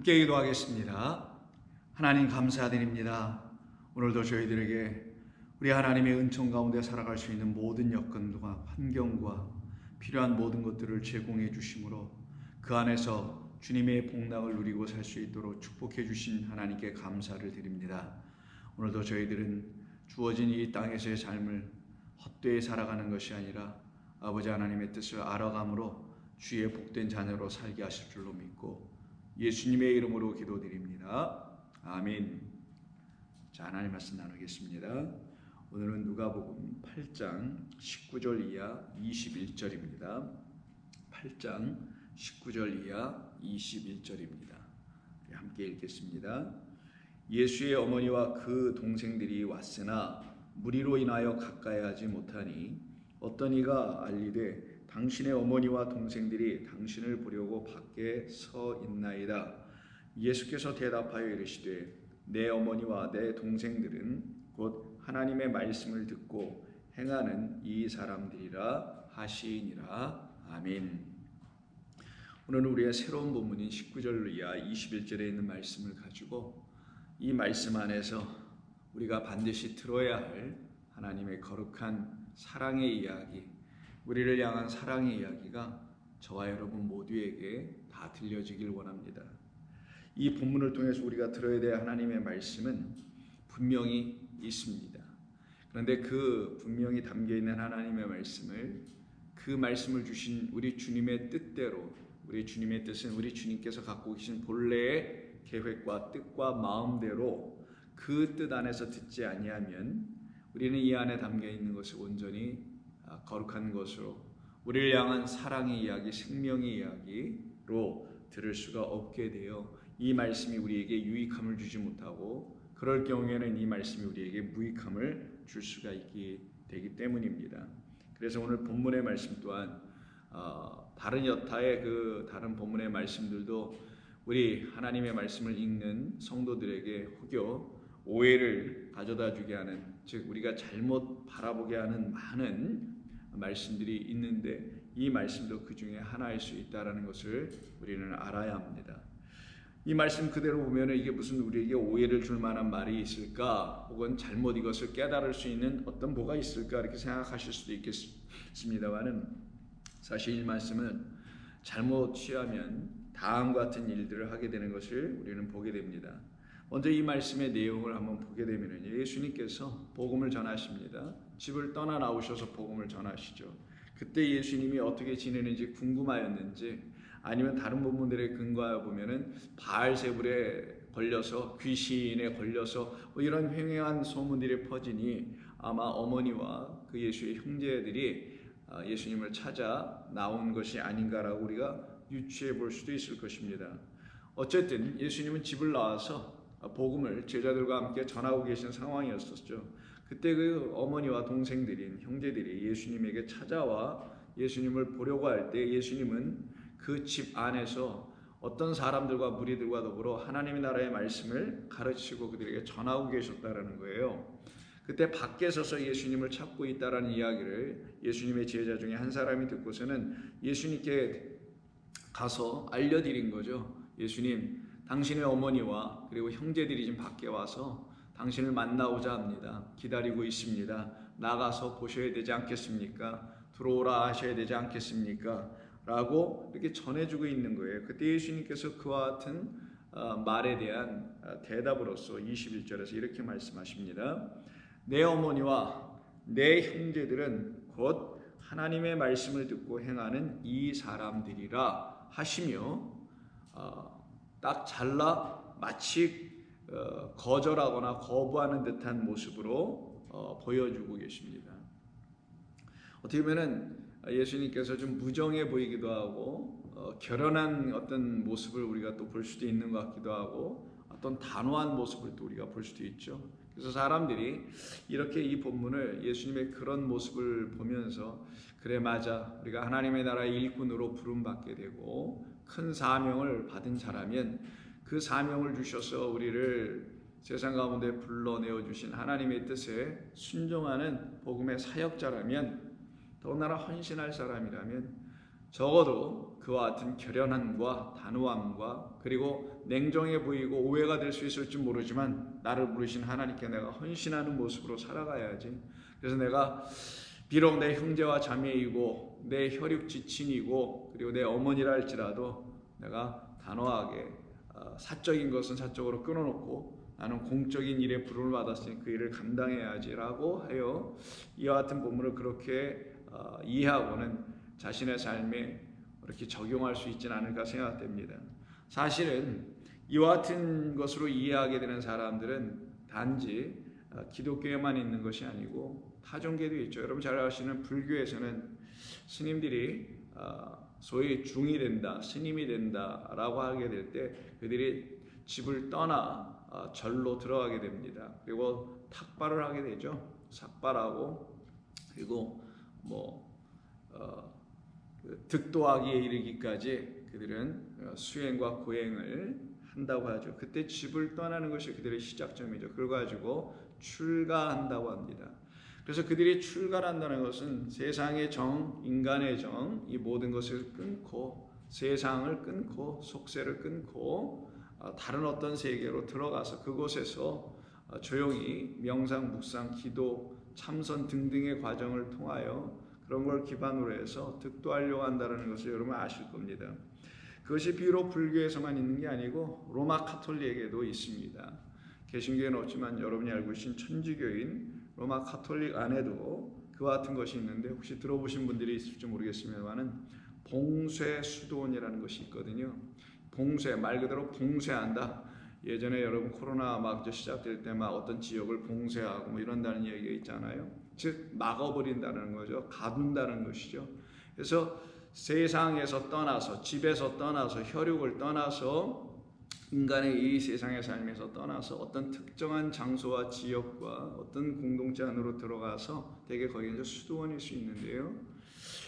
함께 기도하겠습니다. 하나님 감사드립니다. 오늘도 저희들에게 우리 하나님의 은총 가운데 살아갈 수 있는 모든 여건과 환경과 필요한 모든 것들을 제공해 주심으로 그 안에서 주님의 복락을 누리고 살 수 있도록 축복해 주신 하나님께 감사를 드립니다. 오늘도 저희들은 주어진 이 땅에서의 삶을 헛되이 살아가는 것이 아니라 아버지 하나님의 뜻을 알아감으로 주의 복된 자녀로 살게 하실 줄로 믿고 예수님의 이름으로 기도드립니다. 아멘. 자, 하나님 말씀 나누겠습니다. 오늘은 누가복음 8장 19절 이하 21절입니다. 8장 19절 이하 21절입니다. 함께 읽겠습니다. 예수의 어머니와 그 동생들이 왔으나 무리로 인하여 가까이 하지 못하니 어떤 이가 알리되 당신의 어머니와 동생들이 당신을 보려고 밖에 서 있나이다. 예수께서 대답하여 이르시되 내 어머니와 내 동생들은 곧 하나님의 말씀을 듣고 행하는 이 사람들이라 하시니라. 아멘. 오늘은 우리의 새로운 본문인 19절 이하 21절에 있는 말씀을 가지고 이 말씀 안에서 우리가 반드시 들어야 할 하나님의 거룩한 사랑의 이야기, 우리를 향한 사랑의 이야기가 저와 여러분 모두에게 다 들려지길 원합니다. 이 본문을 통해서 우리가 들어야 될 하나님의 말씀은 분명히 있습니다. 그런데 그 분명히 담겨있는 하나님의 말씀을, 그 말씀을 주신 우리 주님의 뜻대로, 우리 주님의 뜻은 우리 주님께서 갖고 계신 본래의 계획과 뜻과 마음대로 그 뜻 안에서 듣지 아니하면 우리는 이 안에 담겨있는 것을 온전히 거룩한 것으로, 우리를 향한 사랑의 이야기, 생명의 이야기로 들을 수가 없게 되어 이 말씀이 우리에게 유익함을 주지 못하고, 그럴 경우에는 이 말씀이 우리에게 무익함을 줄 수가 있게 되기 때문입니다. 그래서 오늘 본문의 말씀 또한 다른 여타의 그 다른 본문의 말씀들도 우리 하나님의 말씀을 읽는 성도들에게 혹여 오해를 가져다 주게 하는, 즉 우리가 잘못 바라보게 하는 많은 말씀들이 있는데 이 말씀도 그 중에 하나일 수 있다는 것을 우리는 알아야 합니다. 이 말씀 그대로 보면 이게 무슨 우리에게 오해를 줄 만한 말이 있을까, 혹은 잘못 이것을 깨달을 수 있는 어떤 뭐가 있을까 이렇게 생각하실 수도 있겠습니다만은, 사실 이 말씀은 잘못 취하면 다음과 같은 일들을 하게 되는 것을 우리는 보게 됩니다. 먼저 이 말씀의 내용을 한번 보게 되면 예수님께서 복음을 전하십니다. 집을 떠나 나오셔서 복음을 전하시죠. 그때 예수님이 어떻게 지내는지 궁금하였는지, 아니면 다른 본문들에 근거하여 보면은 바알세불에 걸려서, 귀신에 걸려서 이런 횡행한 소문들이 퍼지니 아마 어머니와 그 예수의 형제들이 예수님을 찾아 나온 것이 아닌가라고 우리가 유추해 볼 수도 있을 것입니다. 어쨌든 예수님은 집을 나와서 복음을 제자들과 함께 전하고 계신 상황이었었죠. 그때 그 어머니와 동생들인 형제들이 예수님에게 찾아와 예수님을 보려고 할 때 예수님은 그 집 안에서 어떤 사람들과 무리들과 더불어 하나님의 나라의 말씀을 가르치고 그들에게 전하고 계셨다라는 거예요. 그때 밖에 서서 예수님을 찾고 있다라는 이야기를 예수님의 제자 중에 한 사람이 듣고서는 예수님께 가서 알려드린 거죠. 예수님, 당신의 어머니와 그리고 형제들이 지금 밖에 와서 당신을 만나고자 합니다. 기다리고 있습니다. 나가서 보셔야 되지 않겠습니까? 들어오라 하셔야 되지 않겠습니까? 라고 이렇게 전해주고 있는 거예요. 그때 예수님께서 그와 같은 말에 대한 대답으로서 21절에서 이렇게 말씀하십니다. 내 어머니와 내 형제들은 곧 하나님의 말씀을 듣고 행하는 이 사람들이라 하시며, 딱 잘라 마치 거절하거나 거부하는 듯한 모습으로 보여주고 계십니다. 어떻게 보면 예수님께서 좀 무정해 보이기도 하고 결연한 어떤 모습을 우리가 또 볼 수도 있는 것 같기도 하고, 어떤 단호한 모습을 또 우리가 볼 수도 있죠. 그래서 사람들이 이렇게 이 본문을 예수님의 그런 모습을 보면서, 그래 맞아, 우리가 하나님의 나라의 일꾼으로 부름받게 되고 큰 사명을 받은 자라면, 그 사명을 주셔서 우리를 세상 가운데 불러내어 주신 하나님의 뜻에 순종하는 복음의 사역자라면, 더군다나 헌신할 사람이라면 적어도 그와 같은 결연함과 단호함과 그리고 냉정해 보이고 오해가 될 수 있을지 모르지만 나를 부르신 하나님께 내가 헌신하는 모습으로 살아가야지. 그래서 내가 비록 내 형제와 자매이고 내 혈육 지친이고 그리고 내 어머니라 할지라도 내가 단호하게 사적인 것은 사적으로 끊어놓고 나는 공적인 일에 부름을 받았으니 그 일을 감당해야지라고 하여 이와 같은 본문을 그렇게 이해하고는 자신의 삶에 이렇게 적용할 수 있지는 않을까 생각됩니다. 사실은 이와 같은 것으로 이해하게 되는 사람들은 단지 기독교에만 있는 것이 아니고 타종교도 있죠. 여러분 잘 아시는 불교에서는 스님들이 소위 중이 된다, 스님이 된다라고 하게 될 때 그들이 집을 떠나 절로 들어가게 됩니다. 그리고 탁발을 하게 되죠. 삭발하고 그리고 득도하기에 이르기까지 그들은 수행과 고행을 한다고 하죠. 그때 집을 떠나는 것이 그들의 시작점이죠. 그걸 가지고 출가한다고 합니다. 그래서 그들이 출가한다는 것은 세상의 정, 인간의 정, 이 모든 것을 끊고 세상을 끊고 속세를 끊고 다른 어떤 세계로 들어가서 그곳에서 조용히 명상, 묵상, 기도, 참선 등등의 과정을 통하여 그런 걸 기반으로 해서 득도하려고 한다는 것을 여러분 아실 겁니다. 그것이 비록 불교에서만 있는 게 아니고 로마 카톨릭에도 있습니다. 개신교에는 없지만 여러분이 알고 계신 천주교인 로마 카톨릭 안에도 그와 같은 것이 있는데 혹시 들어보신 분들이 있을지 모르겠습니다만은 봉쇄수도원이라는 것이 있거든요. 봉쇄, 말 그대로 봉쇄한다. 예전에 여러분 코로나 막 시작될 때 막 어떤 지역을 봉쇄하고 뭐 이런다는 얘기가 있잖아요. 즉 막아버린다는 거죠. 가둔다는 것이죠. 그래서 세상에서 떠나서 집에서 떠나서 혈육을 떠나서 인간의 이 세상의 삶에서 떠나서 어떤 특정한 장소와 지역과 어떤 공동체 안으로 들어가서 대개 거기 이제 수도원일 수 있는데요.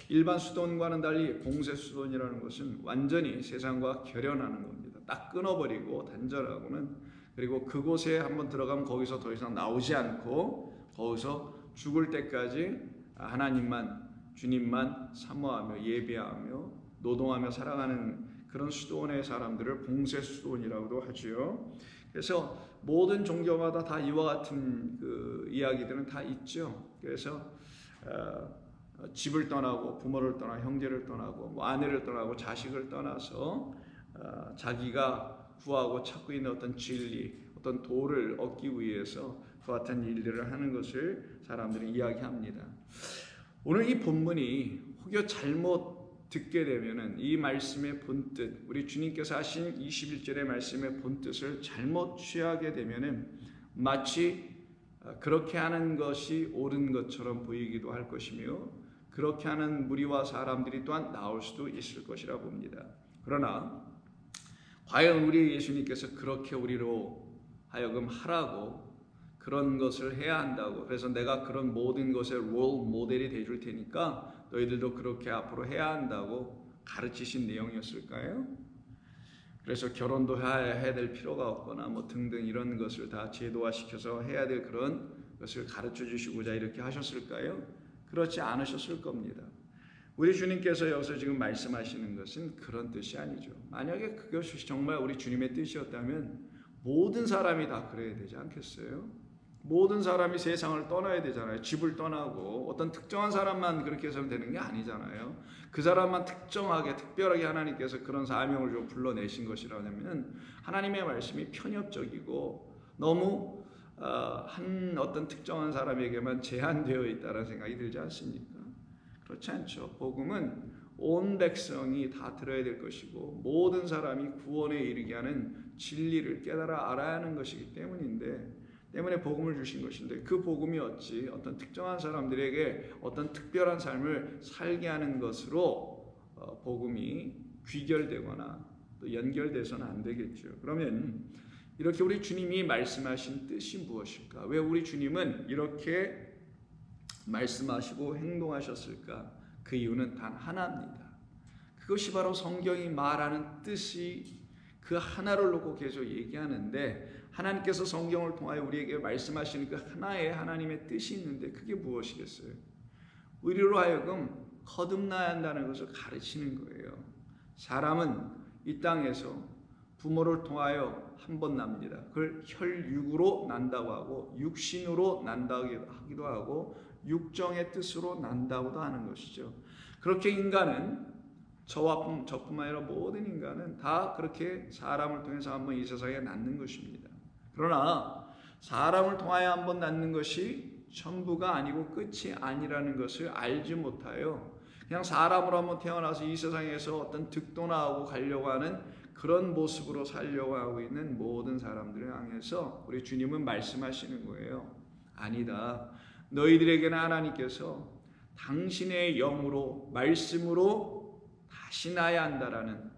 일반 수도원과는 달리 봉쇄 수도원이라는 것은 완전히 세상과 결연하는 겁니다. 딱 끊어버리고 단절하고는 그리고 그곳에 한번 들어가면 거기서 더 이상 나오지 않고 거기서 죽을 때까지 하나님만 주님만 사모하며 예배하며 노동하며 살아가는 그런 수도원의 사람들을 봉쇄 수도원이라고도 하지요. 그래서 모든 종교마다 다 이와 같은 그 이야기들은 다 있죠. 그래서 집을 떠나고 부모를 떠나 형제를 떠나고 뭐 아내를 떠나고 자식을 떠나서 자기가 구하고 찾고 있는 어떤 진리, 어떤 도를 얻기 위해서 그 같은 일들을 하는 것을 사람들이 이야기합니다. 오늘 이 본문이 혹여 잘못 듣게 되면은 이 말씀의 본뜻, 우리 주님께서 하신 21절의 말씀의 본뜻을 잘못 취하게 되면은 마치 그렇게 하는 것이 옳은 것처럼 보이기도 할 것이며 그렇게 하는 무리와 사람들이 또한 나올 수도 있을 것이라 봅니다. 그러나 과연 우리 예수님께서 그렇게 우리로 하여금 하라고 그런 것을 해야 한다고 그래서 내가 그런 모든 것의 롤 모델이 돼줄 테니까 너희들도 그렇게 앞으로 해야 한다고 가르치신 내용이었을까요? 그래서 결혼도 해야 될 필요가 없거나 뭐 등등 이런 것을 다 제도화시켜서 해야 될 그런 것을 가르쳐 주시고자 이렇게 하셨을까요? 그렇지 않으셨을 겁니다. 우리 주님께서 여기서 지금 말씀하시는 것은 그런 뜻이 아니죠. 만약에 그것이 정말 우리 주님의 뜻이었다면 모든 사람이 다 그래야 되지 않겠어요? 모든 사람이 세상을 떠나야 되잖아요. 집을 떠나고 어떤 특정한 사람만 그렇게 해서는 되는 게 아니잖아요. 그 사람만 특정하게 특별하게 하나님께서 그런 사명을 좀 불러내신 것이라면 하나님의 말씀이 편협적이고 너무 한 어떤 특정한 사람에게만 제한되어 있다는 생각이 들지 않습니까? 그렇지 않죠. 복음은 온 백성이 다 들어야 될 것이고 모든 사람이 구원에 이르게 하는 진리를 깨달아 알아야 하는 것이기 때문에 복음을 주신 것인데 그 복음이 어찌 어떤 특정한 사람들에게 어떤 특별한 삶을 살게 하는 것으로 복음이 귀결되거나 또 연결돼서는 안 되겠죠. 그러면 이렇게 우리 주님이 말씀하신 뜻이 무엇일까? 왜 우리 주님은 이렇게 말씀하시고 행동하셨을까? 그 이유는 단 하나입니다. 그것이 바로 성경이 말하는 뜻이 그 하나를 놓고 계속 얘기하는데 하나님께서 성경을 통하여 우리에게 말씀하시는 그 하나의 하나님의 뜻이 있는데 그게 무엇이겠어요? 우리로 하여금 거듭나야 한다는 것을 가르치는 거예요. 사람은 이 땅에서 부모를 통하여 한 번 납니다. 그걸 혈육으로 난다고 하고 육신으로 난다기도 하고 육정의 뜻으로 난다고도 하는 것이죠. 그렇게 인간은 저뿐만 아니라 모든 인간은 다 그렇게 사람을 통해서 한번 이 세상에 낳는 것입니다. 그러나 사람을 통하여 한번 낳는 것이 전부가 아니고 끝이 아니라는 것을 알지 못하여 그냥 사람으로 한번 태어나서 이 세상에서 어떤 득도나 하고 가려고 하는 그런 모습으로 살려고 하고 있는 모든 사람들을 향해서 우리 주님은 말씀하시는 거예요. 아니다. 너희들에게는 하나님께서 당신의 영으로 말씀으로 다시 나야 한다라는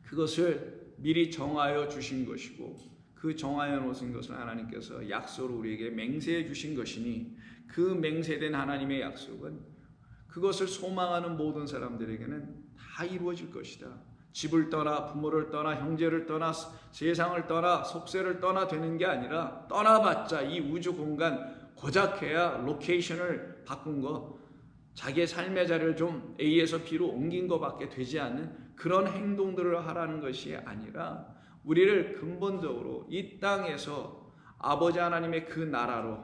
그것을 미리 정하여 주신 것이고 그 정하여 놓으신 것을 하나님께서 약속으로 우리에게 맹세해 주신 것이니 그 맹세된 하나님의 약속은 그것을 소망하는 모든 사람들에게는 다 이루어질 것이다. 집을 떠나 부모를 떠나 형제를 떠나 세상을 떠나 속세를 떠나 되는 게 아니라 떠나봤자 이 우주 공간 고작해야 로케이션을 바꾼 거 자기의 삶의 자리를 좀 A에서 B로 옮긴 것밖에 되지 않는 그런 행동들을 하라는 것이 아니라 우리를 근본적으로 이 땅에서 아버지 하나님의 그 나라로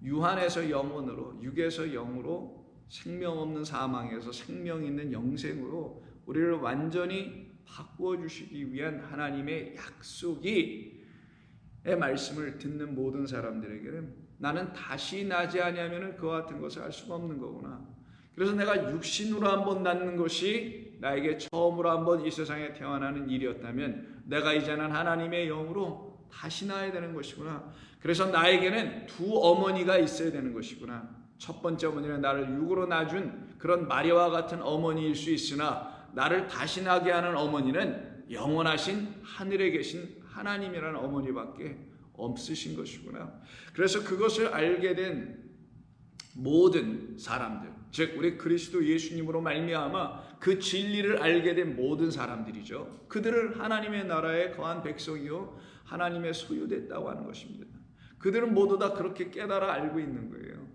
유한에서 영원으로 육에서 영으로 생명 없는 사망에서 생명 있는 영생으로 우리를 완전히 바꾸어 주시기 위한 하나님의 약속이 의 말씀을 듣는 모든 사람들에게는 나는 다시 나지 아니하면 그와 같은 것을 알 수가 없는 거구나. 그래서 내가 육신으로 한번 낳는 것이 나에게 처음으로 한번 이 세상에 태어나는 일이었다면 내가 이제는 하나님의 영으로 다시 낳아야 되는 것이구나. 그래서 나에게는 두 어머니가 있어야 되는 것이구나. 첫 번째 어머니는 나를 육으로 낳아준 그런 마리아와 같은 어머니일 수 있으나 나를 다시 나게 하는 어머니는 영원하신 하늘에 계신 하나님이라는 어머니밖에 없으신 것이구나. 그래서 그것을 알게 된 모든 사람들, 즉 우리 그리스도 예수님으로 말미암아 그 진리를 알게 된 모든 사람들이죠. 그들을 하나님의 나라에 거한 백성이요 하나님의 소유됐다고 하는 것입니다. 그들은 모두 다 그렇게 깨달아 알고 있는 거예요.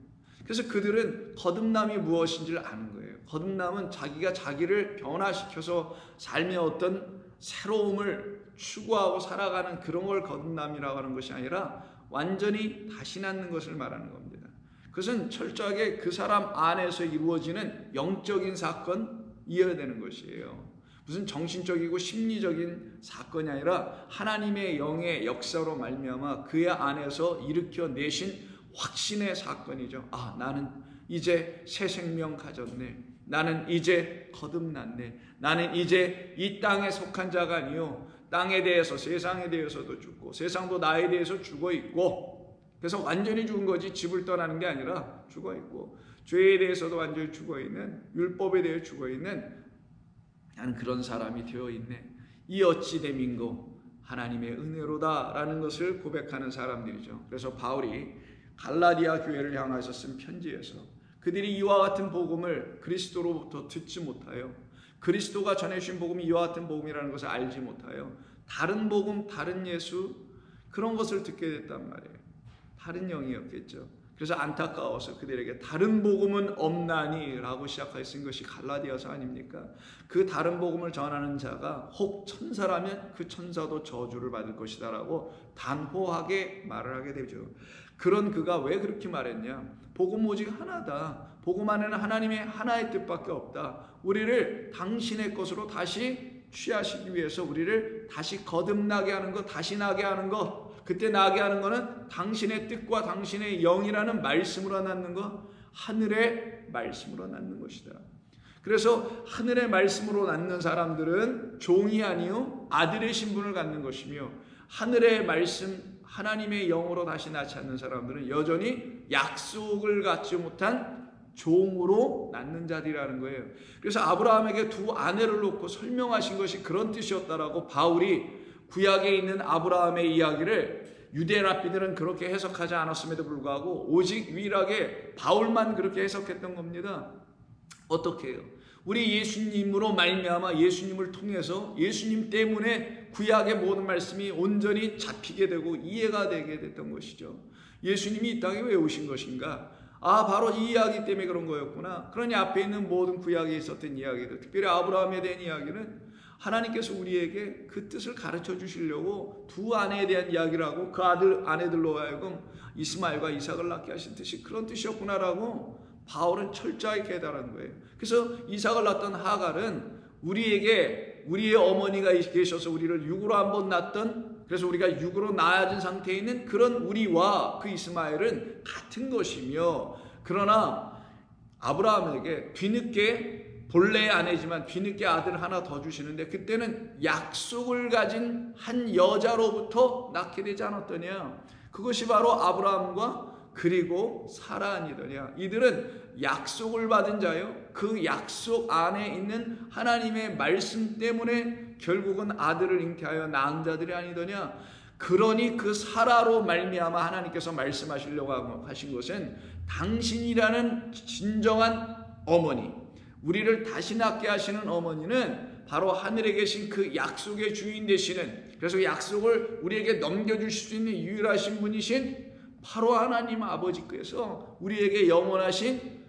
그래서 그들은 거듭남이 무엇인지를 아는 거예요. 거듭남은 자기가 자기를 변화시켜서 삶의 어떤 새로움을 추구하고 살아가는 그런 걸 거듭남이라고 하는 것이 아니라 완전히 다시 낳는 것을 말하는 겁니다. 그것은 철저하게 그 사람 안에서 이루어지는 영적인 사건이어야 되는 것이에요. 무슨 정신적이고 심리적인 사건이 아니라 하나님의 영의 역사로 말미암아 그의 안에서 일으켜 내신 확신의 사건이죠. 아, 나는 이제 새 생명 가졌네. 나는 이제 거듭났네. 나는 이제 이 땅에 속한 자가 아니요 땅에 대해서 세상에 대해서도 죽고 세상도 나에 대해서 죽어 있고 그래서 완전히 죽은 거지 집을 떠나는 게 아니라 죽어 있고 죄에 대해서도 완전히 죽어 있는 율법에 대해 죽어 있는 나는 그런 사람이 되어 있네. 이 어찌 됨인고 하나님의 은혜로다라는 것을 고백하는 사람들이죠. 그래서 바울이 갈라디아 교회를 향해서 쓴 편지에서 그들이 이와 같은 복음을 그리스도로부터 듣지 못하여 그리스도가 전해주신 복음이 이와 같은 복음이라는 것을 알지 못하여 다른 복음, 다른 예수 그런 것을 듣게 됐단 말이에요. 다른 영이었겠죠. 그래서 안타까워서 그들에게 다른 복음은 없나니 라고 시작하여 쓴 것이 갈라디아서 아닙니까? 그 다른 복음을 전하는 자가 혹 천사라면 그 천사도 저주를 받을 것이다 라고 단호하게 말을 하게 되죠. 그런 그가 왜 그렇게 말했냐? 복음 오직 하나다. 복음 안에는 하나님의 하나의 뜻밖에 없다. 우리를 당신의 것으로 다시 취하시기 위해서 우리를 다시 거듭나게 하는 것, 다시 나게 하는 것, 그때 나게 하는 것은 당신의 뜻과 당신의 영이라는 말씀으로 낳는 것, 하늘의 말씀으로 낳는 것이다. 그래서 하늘의 말씀으로 낳는 사람들은 종이 아니요 아들의 신분을 갖는 것이며 하늘의 말씀 하나님의 영으로 다시 낳지 않는 사람들은 여전히 약속을 갖지 못한 종으로 낳는 자들이라는 거예요. 그래서 아브라함에게 두 아내를 놓고 설명하신 것이 그런 뜻이었다라고 바울이 구약에 있는 아브라함의 이야기를 유대 랍비들은 그렇게 해석하지 않았음에도 불구하고 오직 유일하게 바울만 그렇게 해석했던 겁니다. 어떻게 해요? 우리 예수님으로 말미암아 예수님을 통해서 예수님 때문에 구약의 모든 말씀이 온전히 잡히게 되고 이해가 되게 됐던 것이죠. 예수님이 이 땅에 왜 오신 것인가? 바로 이 이야기 때문에 그런 거였구나. 그러니 앞에 있는 모든 구약에 있었던 이야기들, 특별히 아브라함에 대한 이야기는 하나님께서 우리에게 그 뜻을 가르쳐 주시려고 두 아내에 대한 이야기를 하고 그 아내들로 하여금 이스마엘과 이삭을 낳게 하신 뜻이 그런 뜻이었구나라고 바울은 철저하게 깨달은 거예요. 그래서 이삭을 낳던 하갈은 우리에게 우리의 어머니가 계셔서 우리를 육으로 한번 낳던, 그래서 우리가 육으로 낳아진 상태에 있는 그런 우리와 그 이스마엘은 같은 것이며, 그러나 아브라함에게 뒤늦게, 본래의 아내지만 뒤늦게 아들 하나 더 주시는데 그때는 약속을 가진 한 여자로부터 낳게 되지 않았더냐. 그것이 바로 아브라함과 그리고 사라 아니더냐. 이들은 약속을 받은 자요, 그 약속 안에 있는 하나님의 말씀 때문에 결국은 아들을 잉태하여 낳은 자들이 아니더냐. 그러니 그 사라로 말미암아 하나님께서 말씀하시려고 하신 것은 당신이라는 진정한 어머니, 우리를 다시 낳게 하시는 어머니는 바로 하늘에 계신 그 약속의 주인 되시는, 그래서 약속을 우리에게 넘겨주실 수 있는 유일하신 분이신 바로 하나님 아버지께서 우리에게 영원하신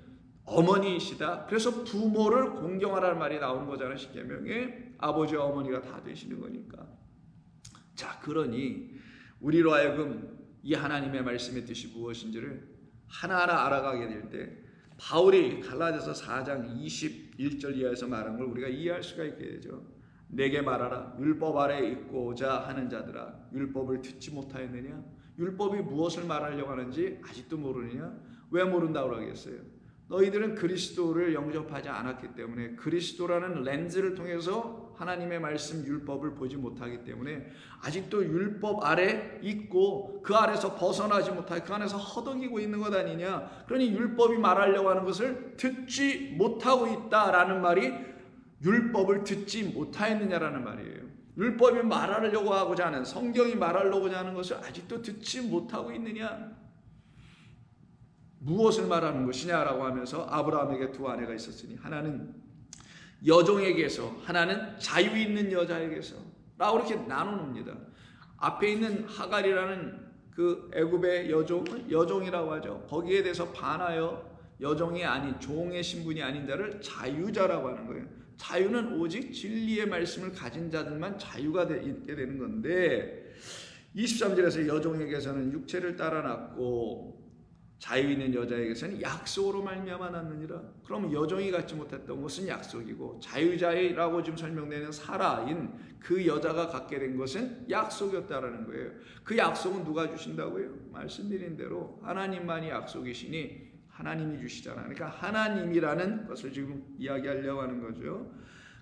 어머니이시다. 그래서 부모를 공경하라는 말이 나오는 거잖아요. 십계명에 아버지와 어머니가 다 되시는 거니까. 자, 그러니 우리로 하여금 이 하나님의 말씀의 뜻이 무엇인지를 하나하나 알아가게 될 때 바울이 갈라디아서 4장 21절 이하에서 말한 걸 우리가 이해할 수가 있게 되죠. 내게 말하라, 율법 아래에 있고자 하는 자들아, 율법을 듣지 못하였느냐? 율법이 무엇을 말하려고 하는지 아직도 모르느냐? 왜 모른다고 그러겠어요? 너희들은 그리스도를 영접하지 않았기 때문에, 그리스도라는 렌즈를 통해서 하나님의 말씀 율법을 보지 못하기 때문에 아직도 율법 아래 있고 그 아래서 벗어나지 못하고 그 안에서 허덕이고 있는 것 아니냐. 그러니 율법이 말하려고 하는 것을 듣지 못하고 있다라는 말이 율법을 듣지 못하였느냐라는 말이에요. 율법이 말하려고 하고자 하는, 성경이 말하려고 하는 것을 아직도 듣지 못하고 있느냐. 무엇을 말하는 것이냐라고 하면서 아브라함에게 두 아내가 있었으니 하나는 여종에게서, 하나는 자유 있는 여자에게서 라고 이렇게 나누옵니다. 앞에 있는 하갈이라는 그 애굽의 여종을 여종이라고 하죠. 거기에 대해서 반하여 여종이 아닌, 종의 신분이 아닌 자를 자유자라고 하는 거예요. 자유는 오직 진리의 말씀을 가진 자들만 자유가 있게 되는 건데, 23절에서 여종에게서는 육체를 따라 낳고 자유 있는 여자에게서는 약속으로 말미암아 낳느니라. 그럼 여종이 갖지 못했던 것은 약속이고, 자유자라고 지금 설명되는 사라인 그 여자가 갖게 된 것은 약속이었다라는 거예요. 그 약속은 누가 주신다고요? 말씀드린 대로 하나님만이 약속이시니 하나님이 주시잖아요. 그러니까 하나님이라는 것을 지금 이야기하려고 하는 거죠.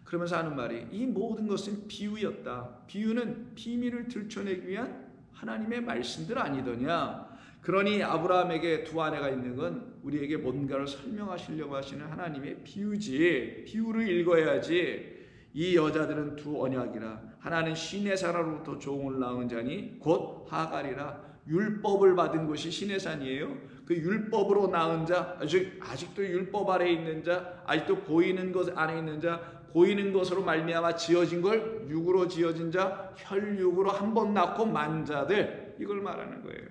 그러면서 하는 말이, 이 모든 것은 비유였다. 비유는 비밀을 들춰내기 위한 하나님의 말씀들 아니더냐. 그러니 아브라함에게 두 아내가 있는 건 우리에게 뭔가를 설명하시려고 하시는 하나님의 비유지. 비유를 읽어야지. 이 여자들은 두 언약이라. 하나는 신의 사라로부터 종을 낳은 자니 곧 하갈이라. 율법을 받은 것이 신의 산이에요. 그 율법으로 낳은 자, 아직도 율법 아래에 있는 자, 아직도 보이는 것 안에 있는 자, 보이는 것으로 말미암아 지어진 걸 육으로 지어진 자, 혈육으로 한 번 낳고 만 자들, 이걸 말하는 거예요.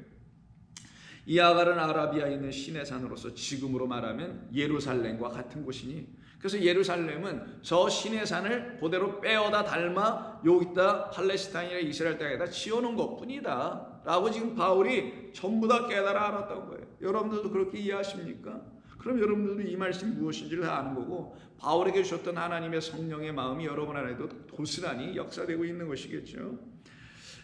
이 하갈은 아라비아에 있는 신의 산으로서 지금으로 말하면 예루살렘과 같은 곳이니, 그래서 예루살렘은 저 신의 산을 그대로 빼어다 닮아 여기다 팔레스타인이나 이스라엘 땅에다 지어놓은 것뿐이다 라고 지금 바울이 전부 다 깨달아 알았던 거예요. 여러분들도 그렇게 이해하십니까? 그럼 여러분들도 이 말씀이 무엇인지를 다 아는 거고, 바울에게 주셨던 하나님의 성령의 마음이 여러분 안에도 고스란히 역사되고 있는 것이겠죠.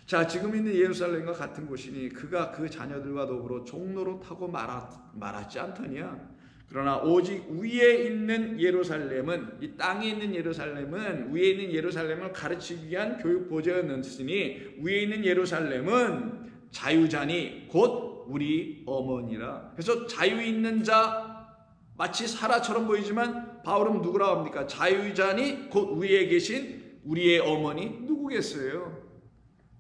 자, 지금 있는 예루살렘과 같은 곳이니 그가 그 자녀들과 더불어 종로로 타고 말았지 않더냐. 그러나 오직 위에 있는 예루살렘은, 이 땅에 있는 예루살렘은, 위에 있는 예루살렘을 가르치기 위한 교육 보좌였으니 위에 있는 예루살렘은 자유자니 곧 우리 어머니라. 그래서 자유 있는 자, 마치 사라처럼 보이지만 바울은 누구라고 합니까? 자유자니 곧 위에 계신 우리의 어머니, 누구겠어요?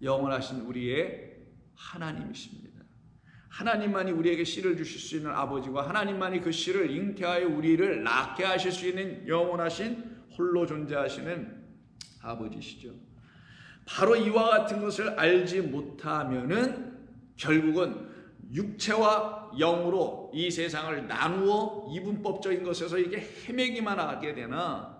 영원하신 우리의 하나님이십니다. 하나님만이 우리에게 씨를 주실 수 있는 아버지와 하나님만이 그 씨를 잉태하여 우리를 낳게 하실 수 있는 영원하신 홀로 존재하시는 아버지시죠. 바로 이와 같은 것을 알지 못하면은 결국은 육체와 영으로 이 세상을 나누어 이분법적인 것에서 이게 헤매기만 하게 되나,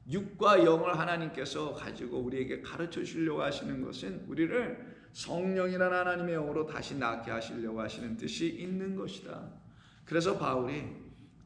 육과 영을 하나님께서 가지고 우리에게 가르쳐 주려고 하시는 것은 우리를 성령이라는 하나님의 영으로 다시 낳게 하시려고 하시는 뜻이 있는 것이다. 그래서 바울이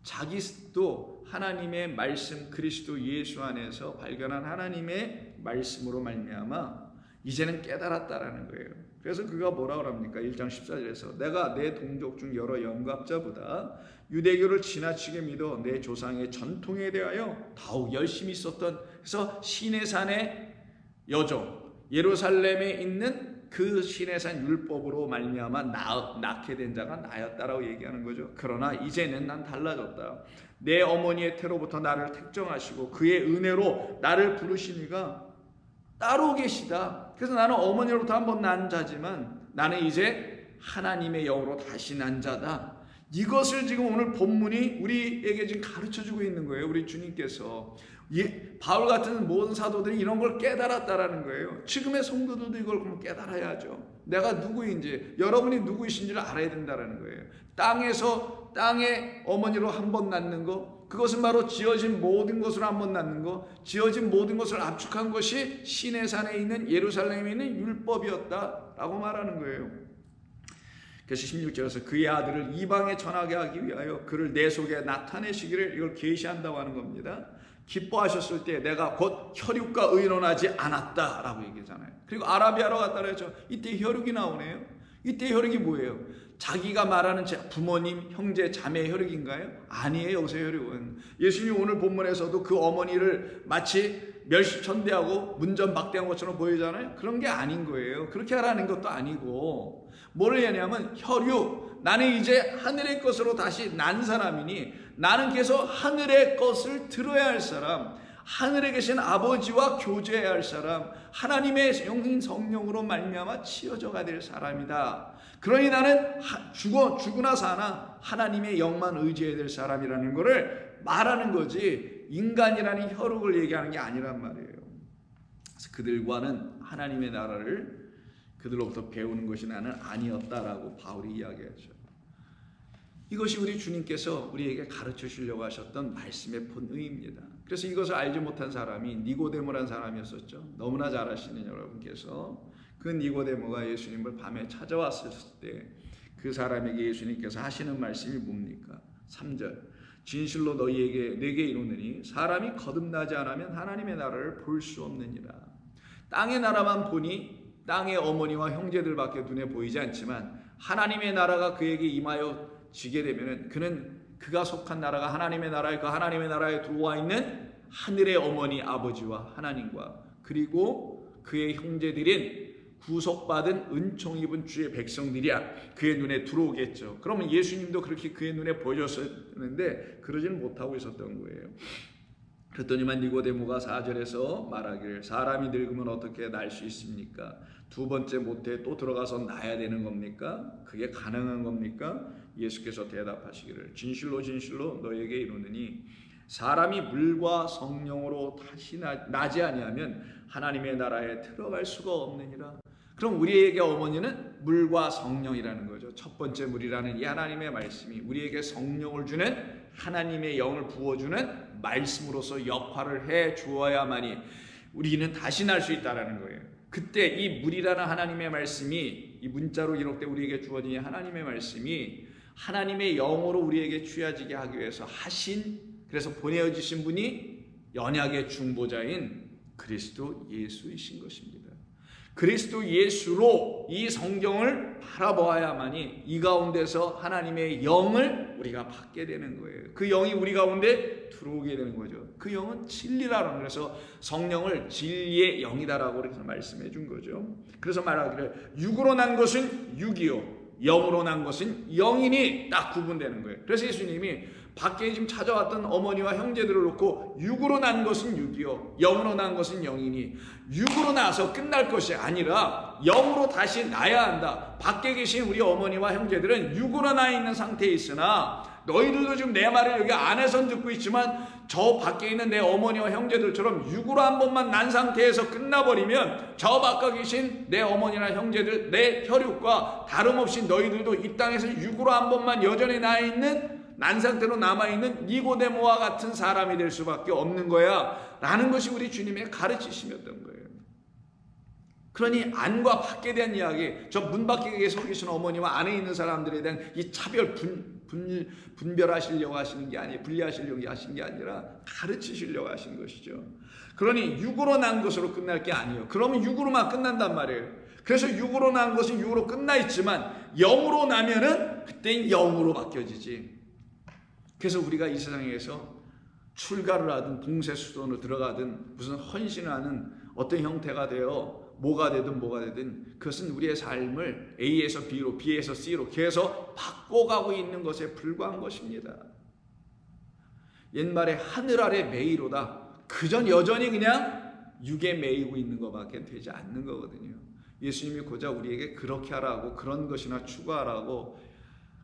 자기도 하나님의 말씀 그리스도 예수 안에서 발견한 하나님의 말씀으로 말미암아 이제는 깨달았다라는 거예요. 그래서 그가 뭐라고 합니까? 1장 14절에서 내가 내 동족 중 여러 영갑자보다 유대교를 지나치게 믿어 내 조상의 전통에 대하여 더욱 열심히 있었던, 그래서 시내산의 여종 예루살렘에 있는 그 시내산 율법으로 말미암아 낳게 된 자가 나였다라고 얘기하는 거죠. 그러나 이제는 난 달라졌다. 내 어머니의 태로부터 나를 택정하시고 그의 은혜로 나를 부르시니가 따로 계시다. 그래서 나는 어머니로부터 한번 난 자지만 나는 이제 하나님의 영으로 다시 난 자다. 이것을 지금 오늘 본문이 우리에게 지금 가르쳐주고 있는 거예요. 우리 주님께서. 바울 같은 모든 사도들이 이런 걸 깨달았다라는 거예요. 지금의 성도들도 이걸 깨달아야죠. 내가 누구인지, 여러분이 누구이신지를 알아야 된다는 거예요. 땅의 어머니로 한 번 낳는 거, 그것은 바로 지어진 모든 것으로 한 번 낳는 거, 지어진 모든 것을 압축한 것이 시내산에 있는 예루살렘에 있는 율법이었다라고 말하는 거예요. 그래서 16절에서 그의 아들을 이방에 전하게 하기 위하여 그를 내 속에 나타내시기를, 이걸 계시한다고 하는 겁니다. 기뻐하셨을 때 내가 곧 혈육과 의논하지 않았다라고 얘기하잖아요. 그리고 아라비아로 갔다 그랬죠. 이때 혈육이 나오네요. 이때 혈육이 뭐예요? 자기가 말하는 부모님, 형제, 자매 혈육인가요? 아니에요. 여기서 혈육은 예수님 오늘 본문에서도 그 어머니를 마치 멸시천대하고 문전박대한 것처럼 보이잖아요. 그런 게 아닌 거예요. 그렇게 하라는 것도 아니고, 뭘 얘기하냐면 혈육, 나는 이제 하늘의 것으로 다시 난 사람이니 나는 계속 하늘의 것을 들어야 할 사람, 하늘에 계신 아버지와 교제해야 할 사람, 하나님의 영신 성령으로 말미암아 치어져가 될 사람이다. 그러니 나는 죽으나 사나 하나님의 영만 의지해야 될 사람이라는 것을 말하는 거지, 인간이라는 혈육을 얘기하는 게 아니란 말이에요. 그래서 그들과는 하나님의 나라를 그들로부터 배우는 것이 나는 아니었다라고 바울이 이야기하죠. 이것이 우리 주님께서 우리에게 가르쳐 주려고 하셨던 말씀의 본의입니다. 그래서 이것을 알지 못한 사람이 니고데모라는 사람이었었죠. 너무나 잘 아시는 여러분께서, 그 니고데모가 예수님을 밤에 찾아왔을 때 그 사람에게 예수님께서 하시는 말씀이 뭡니까? 3절, 진실로 내게 이르노니 사람이 거듭나지 않으면 하나님의 나라를 볼 수 없느니라. 땅의 나라만 보니 땅의 어머니와 형제들밖에 눈에 보이지 않지만 하나님의 나라가 그에게 임하여 지게 되면은 그가 속한 나라가 하나님의 나라에, 그 하나님의 나라에 들어와 있는 하늘의 어머니 아버지와 하나님과 그리고 그의 형제들인 구속받은 은총 입은 주의 백성들이야 그의 눈에 들어오겠죠. 그러면 예수님도 그렇게 그의 눈에 보여졌는데 그러지는 못하고 있었던 거예요. 그랬더니만 니고데모가 4절에서 말하기를 사람이 늙으면 어떻게 날 수 있습니까? 두 번째 모태에 또 들어가서 나야 되는 겁니까? 그게 가능한 겁니까? 예수께서 대답하시기를 진실로 진실로 너에게 이르노니 사람이 물과 성령으로 다시 나지 아니하면 하나님의 나라에 들어갈 수가 없느니라. 그럼 우리에게 어머니는 물과 성령이라는 거죠. 첫 번째 물이라는 이 하나님의 말씀이 우리에게 성령을 주는, 하나님의 영을 부어주는 말씀으로서 역할을 해 주어야만이 우리는 다시 날 수 있다는 거예요. 그때 이 물이라는 하나님의 말씀이, 이 문자로 기록돼 우리에게 주어진 하나님의 말씀이 하나님의 영으로 우리에게 취해지게 하기 위해서 그래서 보내어주신 분이 언약의 중보자인 그리스도 예수이신 것입니다. 그리스도 예수로 이 성경을 바라보아야만이 이 가운데서 하나님의 영을 우리가 받게 되는 거예요. 그 영이 우리 가운데 들어오게 되는 거죠. 그 영은 진리라는, 그래서 성령을 진리의 영이다라고 그래서 말씀해 준 거죠. 그래서 말하기를 육으로 난 것은 육이요 영으로 난 것은 영이니 딱 구분되는 거예요. 그래서 예수님이 밖에 지금 찾아왔던 어머니와 형제들을 놓고 육으로 난 것은 육이요 영으로 난 것은 영이니 육으로 나서 끝날 것이 아니라 영으로 다시 나야 한다. 밖에 계신 우리 어머니와 형제들은 육으로 나 있는 상태에 있으나 너희들도 지금 내 말을 여기 안에선 듣고 있지만 저 밖에 있는 내 어머니와 형제들처럼 육으로 한 번만 난 상태에서 끝나버리면 저 밖에 계신 내 어머니나 형제들, 내 혈육과 다름없이 너희들도 이 땅에서 육으로 한 번만 여전히 나 있는 난 상태로 남아있는 니고데모와 같은 사람이 될 수밖에 없는 거야 라는 것이 우리 주님의 가르치심이었던 거예요. 그러니 안과 밖에 대한 이야기, 저 문 밖에 서 계신 어머니와 안에 있는 사람들에 대한 이 차별 분별하시려고 하시는 게 아니에요. 분리하시려고 하신 게 아니라 가르치시려고 하신 것이죠. 그러니 육으로 난 것으로 끝날 게 아니에요. 그러면 육으로만 끝난단 말이에요. 그래서 육으로 난 것은 육으로 끝나 있지만 영으로 나면은 그때는 영으로 바뀌어지지. 그래서 우리가 이 세상에서 출가를 하든 봉쇄수도로 들어가든 무슨 헌신을 하는 어떤 형태가 되어 뭐가 되든 그것은 우리의 삶을 A에서 B로 B에서 C로 계속 바꿔가고 있는 것에 불과한 것입니다. 옛말에 하늘 아래 매이로다. 그전 여전히 그냥 육에 매이고 있는 것밖에 되지 않는 거거든요. 예수님이 고작 우리에게 그렇게 하라고 그런 것이나 추구하라고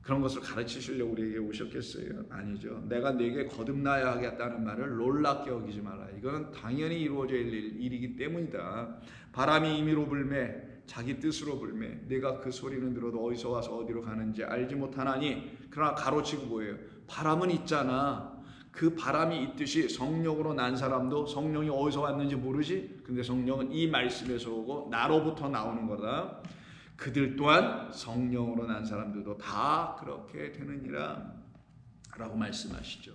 그런 것을 가르치시려고 우리에게 오셨겠어요? 아니죠. 내가 네게 거듭나야 하겠다는 말을 놀랍게 여기지 마라. 이거는 당연히 이루어져야 할 일이기 때문이다. 바람이 임의로 불매 자기 뜻으로 불매 내가 그 소리는 들어도 어디서 와서 어디로 가는지 알지 못하나니 그러나 가로치고 뭐예요? 바람은 있잖아. 그 바람이 있듯이 성령으로 난 사람도 성령이 어디서 왔는지 모르지? 근데 성령은 이 말씀에서 오고 나로부터 나오는 거다. 그들 또한 성령으로 난 사람들도 다 그렇게 되느니라 라고 말씀하시죠.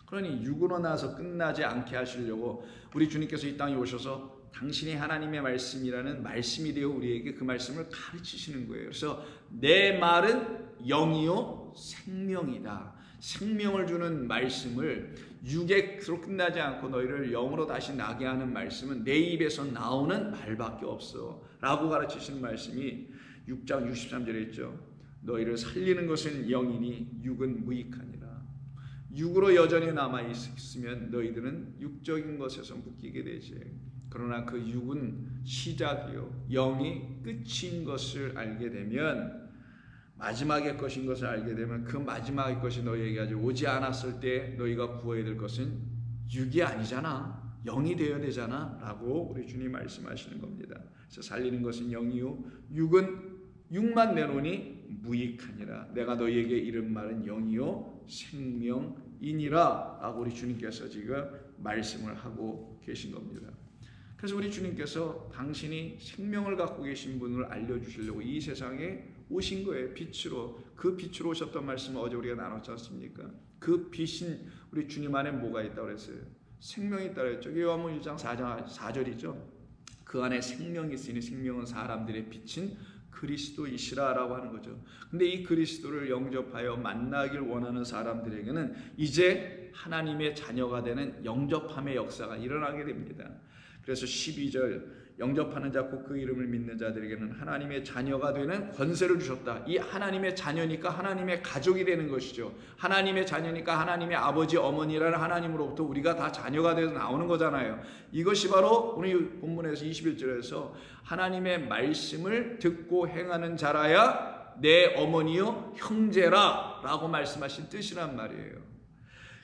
그러니 육으로 나서 끝나지 않게 하시려고 우리 주님께서 이 땅에 오셔서 당신이 하나님의 말씀이라는 말씀이 되어 우리에게 그 말씀을 가르치시는 거예요. 그래서 내 말은 영이요 생명이다. 생명을 주는 말씀을 육에서 끝나지 않고 너희를 영으로 다시 나게 하는 말씀은 내 입에서 나오는 말밖에 없어 라고 가르치시는 말씀이 6장 63절에 있죠. 너희를 살리는 것은 영이니 육은 무익하니라. 육으로 여전히 남아있으면 너희들은 육적인 것에서 묶이게 되지. 그러나 그 육은 시작이요 영이 끝인 것을 알게 되면 마지막의 것인 것을 알게 되면 그 마지막의 것이 너희에게 아직 오지 않았을 때 너희가 구해야 될 것은 육이 아니잖아. 영이 되어야 되잖아 라고 우리 주님 말씀하시는 겁니다. 그래서 살리는 것은 영이요 육만 내놓으니 무익하니라. 내가 너희에게 이른 말은 영이요 생명이니라 라고 우리 주님께서 지금 말씀을 하고 계신 겁니다. 그래서 우리 주님께서 당신이 생명을 갖고 계신 분을 알려주시려고 이 세상에 오신 거예요. 빛으로. 그 빛으로 오셨던 말씀을 어제 우리가 나눴지 않습니까? 그 빛인 우리 주님 안에 뭐가 있다고 그랬어요? 생명이 있다고 했죠. 요한복음 1장 4절이죠. 그 안에 생명이 있으니 생명은 사람들의 빛인 그리스도이시라라고 하는 거죠. 근데 이 그리스도를 영접하여 만나길 원하는 사람들에게는 이제 하나님의 자녀가 되는 영접함의 역사가 일어나게 됩니다. 그래서 12절 영접하는 자 곧 그 이름을 믿는 자들에게는 하나님의 자녀가 되는 권세를 주셨다. 이 하나님의 자녀니까 하나님의 가족이 되는 것이죠. 하나님의 자녀니까 하나님의 아버지 어머니라는 하나님으로부터 우리가 다 자녀가 되어서 나오는 거잖아요. 이것이 바로 오늘 본문에서 21절에서 하나님의 말씀을 듣고 행하는 자라야 내 어머니요 형제라 라고 말씀하신 뜻이란 말이에요.